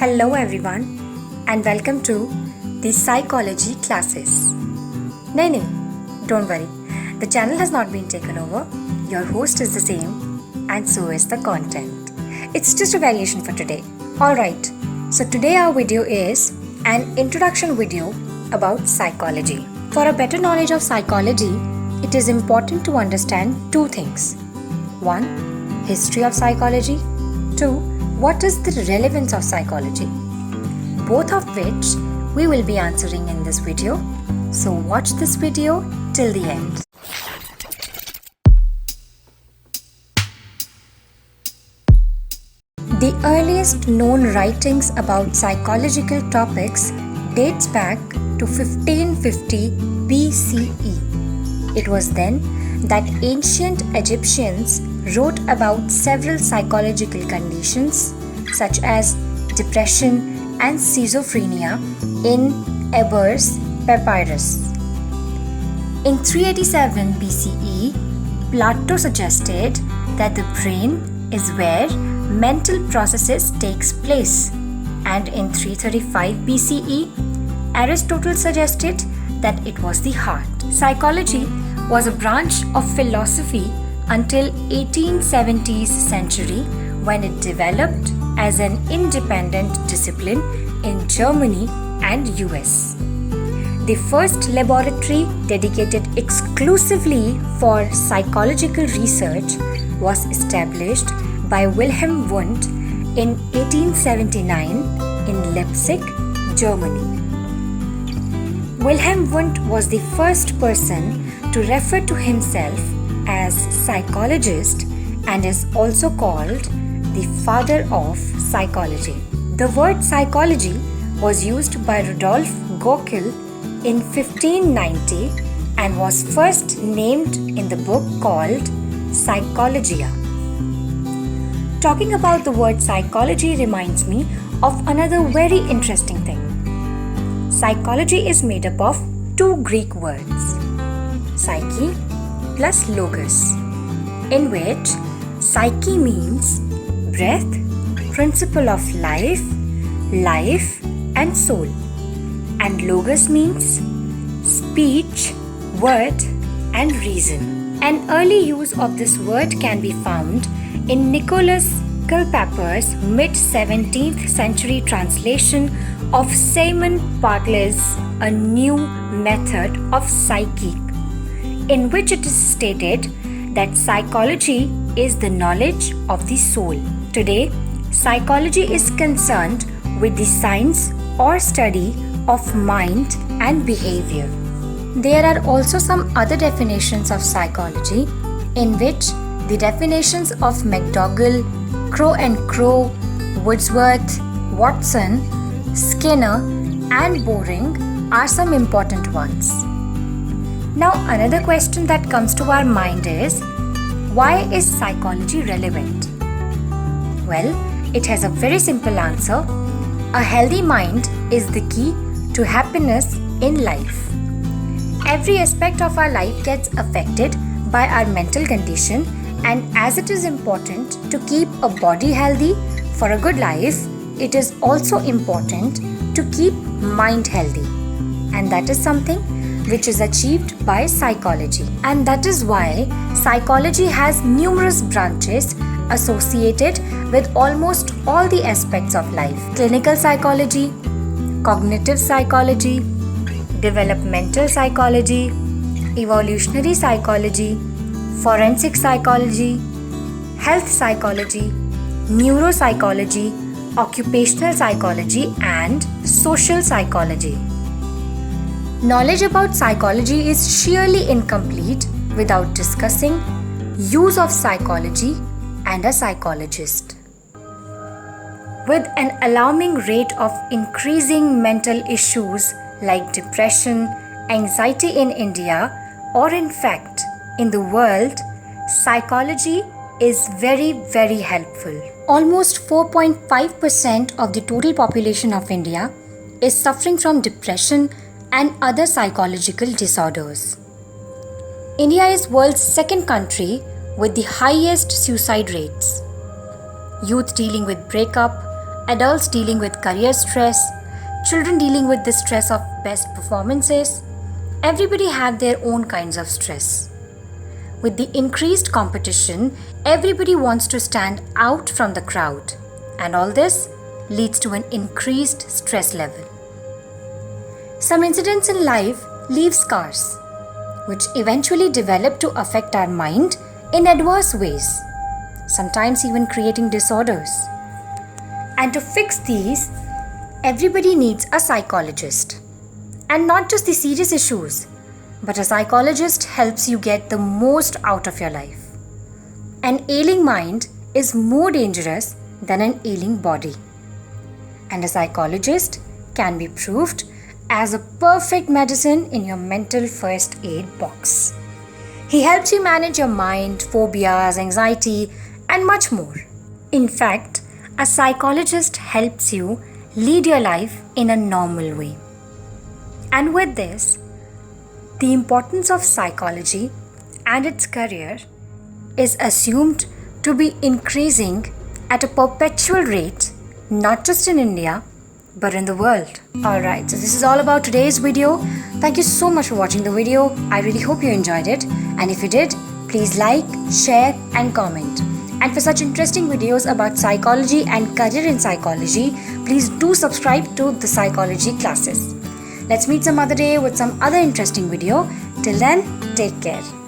Hello everyone and welcome to the psychology classes. No, don't worry. The channel has not been taken over. Your host is the same and so is the content. It's just a variation for today. Alright, so today our video is an introduction video about psychology. For a better knowledge of psychology, it is important to understand two things. 1. History of psychology. 2. What is the relevance of psychology? Both of which we will be answering in this video. So watch this video till the end. The earliest known writings about psychological topics dates back to 1550 BCE. It was then that ancient Egyptians wrote about several psychological conditions such as depression and schizophrenia in Eber's papyrus. In 387 BCE, Plato suggested that the brain is where mental processes takes place, and in 335 BCE, Aristotle suggested that it was the heart. Psychology was a branch of philosophy until 1870s century when it developed as an independent discipline in Germany and US. The first laboratory dedicated exclusively for psychological research was established by Wilhelm Wundt in 1879 in Leipzig, Germany. Wilhelm Wundt was the first person to refer to himself as psychologist and is also called the father of psychology. The word psychology was used by Rudolf Goeckel in 1590 and was first named in the book called Psychologia. Talking about the word psychology reminds me of another very interesting thing. Psychology is made up of two Greek words, psyche plus logos, in which psyche means breath, principle of life, life and soul, and logos means speech, word and reason. An early use of this word can be found in Nicholas Culpeper's mid-17th century translation of Simon Bartlett's A New Method of Psyche, in which it is stated that psychology is the knowledge of the soul. Today, psychology is concerned with the science or study of mind and behavior. There are also some other definitions of psychology in which the definitions of McDougall, Crow and Crow, Wordsworth, Watson, Skinner and Boring are some important ones. Now another question that comes to our mind is, why is psychology relevant? Well, it has a very simple answer. A healthy mind is the key to happiness in life. Every aspect of our life gets affected by our mental condition, and as it is important to keep a body healthy for a good life, it is also important to keep mind healthy. And that is something which is achieved by psychology. And that is why psychology has numerous branches associated with almost all the aspects of life. Clinical psychology, cognitive psychology, developmental psychology, evolutionary psychology, forensic psychology, health psychology, neuropsychology, occupational psychology, and social psychology. Knowledge about psychology is sheerly incomplete without discussing use of psychology and a psychologist. With an alarming rate of increasing mental issues like depression, anxiety in India, or in fact in the world, psychology is very, very helpful. Almost 4.5% of the total population of India is suffering from depression and other psychological disorders. India is world's second country with the highest suicide rates. Youth dealing with breakup, adults dealing with career stress, children dealing with the stress of best performances. Everybody have their own kinds of stress. With the increased competition, everybody wants to stand out from the crowd, and all this leads to an increased stress level. Some incidents in life leave scars, which eventually develop to affect our mind in adverse ways, sometimes even creating disorders. And to fix these, everybody needs a psychologist. And not just the serious issues, but a psychologist helps you get the most out of your life. An ailing mind is more dangerous than an ailing body. And a psychologist can be proved as a perfect medicine in your mental first aid box. He helps you manage your mind, phobias, anxiety, and much more. In fact, a psychologist helps you lead your life in a normal way. And with this, the importance of psychology and its career is assumed to be increasing at a perpetual rate, not just in India, but in the world. Alright, so this is all about today's video. Thank you so much for watching the video. I really hope you enjoyed it. And if you did, please like, share and comment. And for such interesting videos about psychology and career in psychology, please do subscribe to the psychology classes. Let's meet some other day with some other interesting video. Till then, take care.